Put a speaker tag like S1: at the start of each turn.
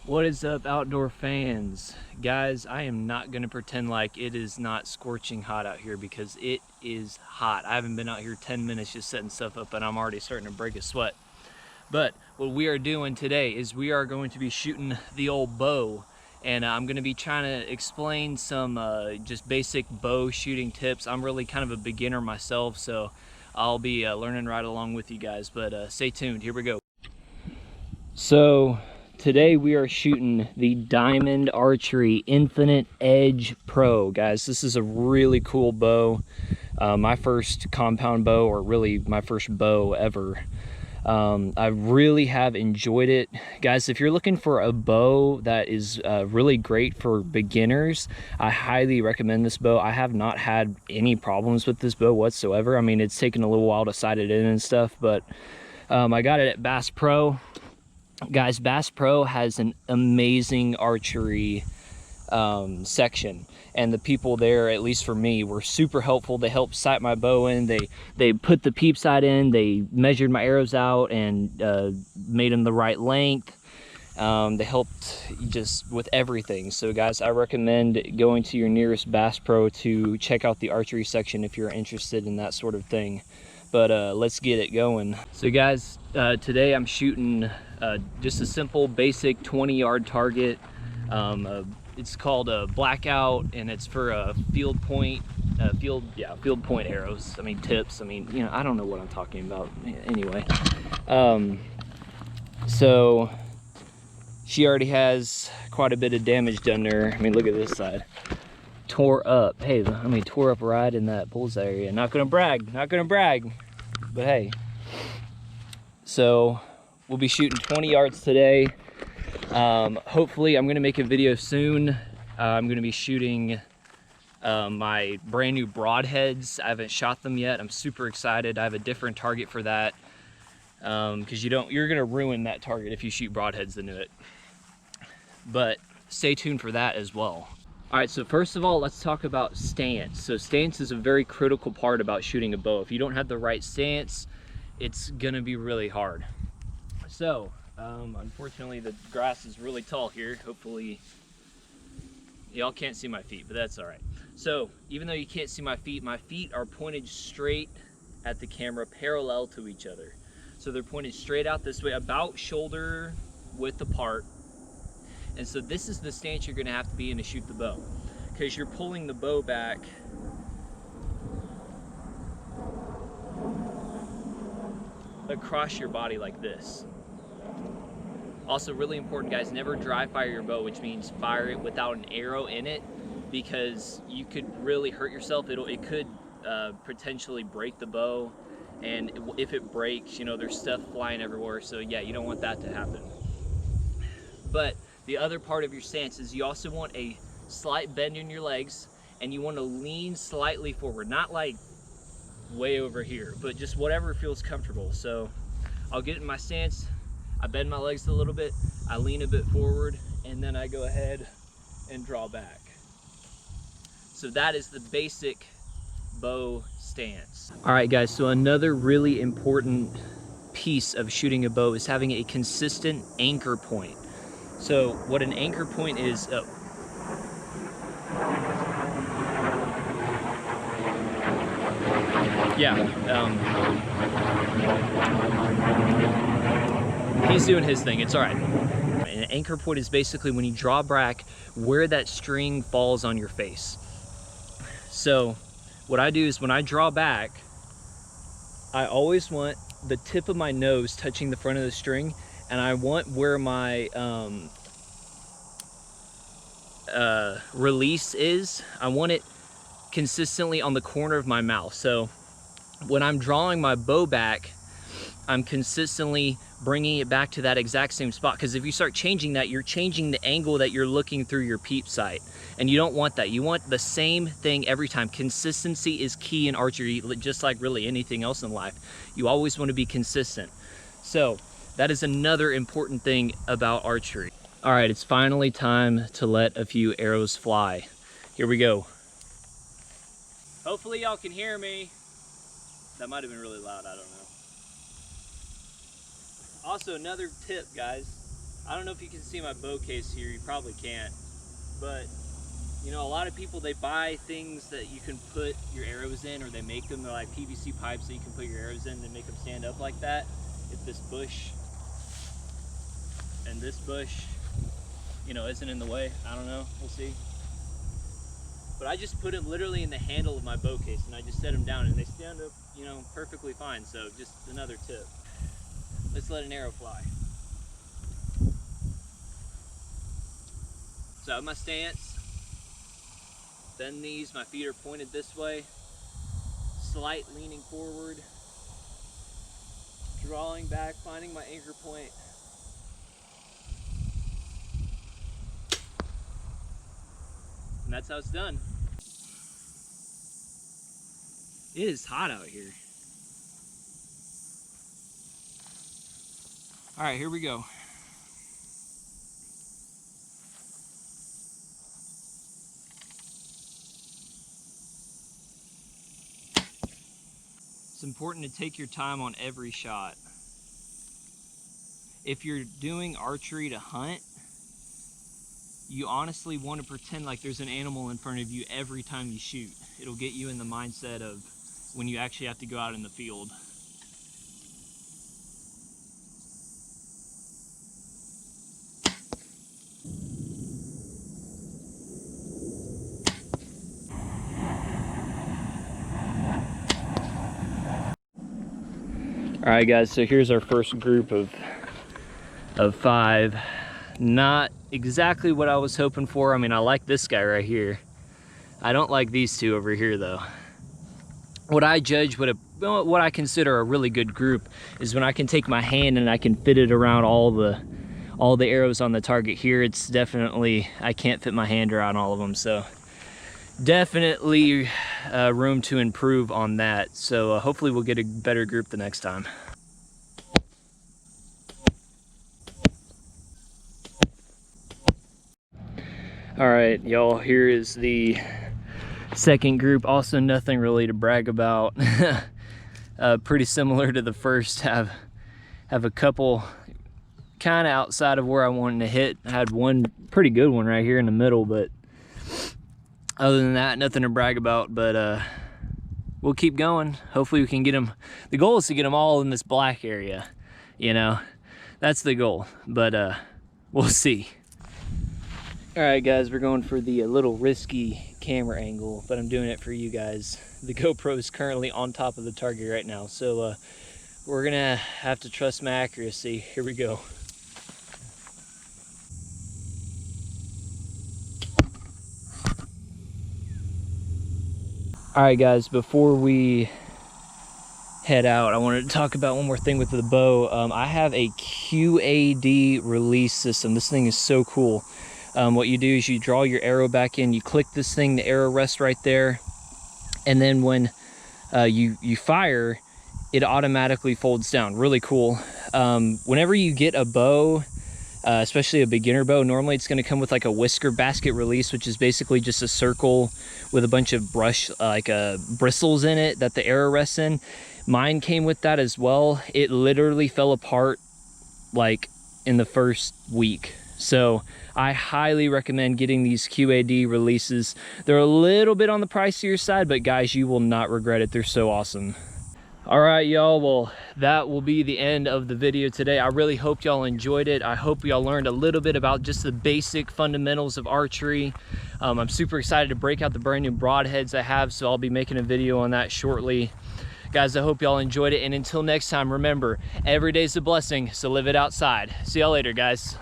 S1: What is up, outdoor fans? Guys, I am not going to pretend like it is not scorching hot out here because it is hot. I haven't been out here 10 minutes just setting stuff up and I'm already starting to break a sweat. But what we are doing today is we are going to be shooting the old bow, and I'm going to be trying to explain some just basic bow shooting tips. I'm really kind of a beginner myself, so I'll be learning right along with you guys, but stay tuned. Here we go. So today we are shooting the Diamond Archery Infinite Edge Pro. Guys, this is a really cool bow. My first compound bow, or really my first bow ever. I really have enjoyed it. Guys, if you're looking for a bow that is really great for beginners, I highly recommend this bow. I have not had any problems with this bow whatsoever. I mean, it's taken a little while to sight it in and stuff, but I got it at Bass Pro. Guys, Bass Pro has an amazing archery section, and the people there, at least for me, were super helpful. They helped sight my bow in, they put the peep sight in, they measured my arrows out and made them the right length. They helped just with everything. So guys, I recommend going to your nearest Bass Pro to check out the archery section if you're interested in that sort of thing. But let's get it going. So guys, today I'm shooting just a simple basic 20-yard target. It's called a blackout, and it's for a field point arrows. I mean tips. I mean, you know, I don't know what I'm talking about. Anyway, so she already has quite a bit of damage done there. I mean, look at this side. Tore up. Hey, I mean, tore up right in that bullseye area. Not gonna brag, but hey. So we'll be shooting 20 yards today. Hopefully I'm gonna make a video soon. I'm gonna be shooting my brand new broadheads. I haven't shot them yet. I'm super excited. I have a different target for that, because you're gonna ruin that target if you shoot broadheads into it. But stay tuned for that as well. All right, so first of all, let's talk about stance. So stance is a very critical part about shooting a bow. If you don't have the right stance, it's gonna be really hard. So, unfortunately the grass is really tall here. Hopefully, y'all can't see my feet, but that's all right. So, even though you can't see my feet are pointed straight at the camera, parallel to each other. So they're pointed straight out this way, about shoulder width apart. And so this is the stance you're gonna have to be in to shoot the bow, because you're pulling the bow back across your body like this. Also really important, guys, never dry fire your bow, which means fire it without an arrow in it, because you could really hurt yourself. It could potentially break the bow, and if it breaks, you know, there's stuff flying everywhere. So yeah, you don't want that to happen. But the other part of your stance is you also want a slight bend in your legs, and you want to lean slightly forward, not like way over here, but just whatever feels comfortable. So I'll get in my stance, I bend my legs a little bit, I lean a bit forward, and then I go ahead and draw back. So that is the basic bow stance. All right guys, so another really important piece of shooting a bow is having a consistent anchor point. So what an anchor point is, he's doing his thing, it's all right. An anchor point is basically when you draw back where that string falls on your face. So what I do is when I draw back, I always want the tip of my nose touching the front of the string, and I want where my release is, I want it consistently on the corner of my mouth. So when I'm drawing my bow back, I'm consistently bringing it back to that exact same spot, because if you start changing that, you're changing the angle that you're looking through your peep sight, and you don't want that. You want the same thing every time. Consistency is key in archery, just like really anything else in life. You always want to be consistent. So that is another important thing about archery. All right, it's finally time to let a few arrows fly. Here we go. Hopefully y'all can hear me. That might have been really loud, I don't know. Also, another tip, guys. I don't know if you can see my bow case here, you probably can't, but you know, a lot of people, they buy things that you can put your arrows in, or they make them, they're like PVC pipes that you can put your arrows in and make them stand up like that. If this bush and this bush, you know, isn't in the way, I don't know, we'll see. But I just put them literally in the handle of my bow case, and I just set them down and they stand up, you know, perfectly fine. So just another tip. Let's let an arrow fly. So I have my stance, bend these, my feet are pointed this way, slight leaning forward, drawing back, finding my anchor point. And that's how it's done. It is hot out here. All right, here we go. It's important to take your time on every shot. If you're doing archery to hunt, you honestly want to pretend like there's an animal in front of you every time you shoot. It'll get you in the mindset of when you actually have to go out in the field. All right, guys, so here's our first group of 5. Not exactly what I was hoping for. I mean, I like this guy right here. I don't like these two over here, though. What I judge what I consider a really good group is when I can take my hand and I can fit it around all the arrows on the target. Here, it's definitely, I can't fit my hand around all of them, so definitely room to improve on that. So hopefully we'll get a better group the next time. All right, y'all, here is the second group. Also nothing really to brag about. Pretty similar to the first. Have a couple kind of outside of where I wanted to hit. I had one pretty good one right here in the middle, but other than that, nothing to brag about. But we'll keep going. Hopefully we can get them. The goal is to get them all in this black area, you know. That's the goal, but we'll see. All right, guys, we're going for the little risky camera angle, but I'm doing it for you guys. The GoPro is currently on top of the target right now, so we're gonna have to trust my accuracy. Here we go. All right, guys, before we head out, I wanted to talk about one more thing with the bow. I have a QAD release system. This thing is so cool. What you do is you draw your arrow back in, you click this thing, the arrow rests right there, and then when you fire, it automatically folds down. Really cool. Whenever you get a bow, especially a beginner bow, normally it's going to come with like a whisker basket release, which is basically just a circle with a bunch of bristles in it that the arrow rests in. Mine came with that as well. It literally fell apart like in the first week. So I highly recommend getting these QAD releases. They're a little bit on the pricier side, but guys, you will not regret it. They're so awesome. All right, y'all, well, that will be the end of the video today. I really hope y'all enjoyed it. I hope y'all learned a little bit about just the basic fundamentals of archery. I'm super excited to break out the brand new broadheads I have, so I'll be making a video on that shortly. Guys, I hope y'all enjoyed it, and until next time, remember, every day's a blessing, so live it outside. See y'all later, guys.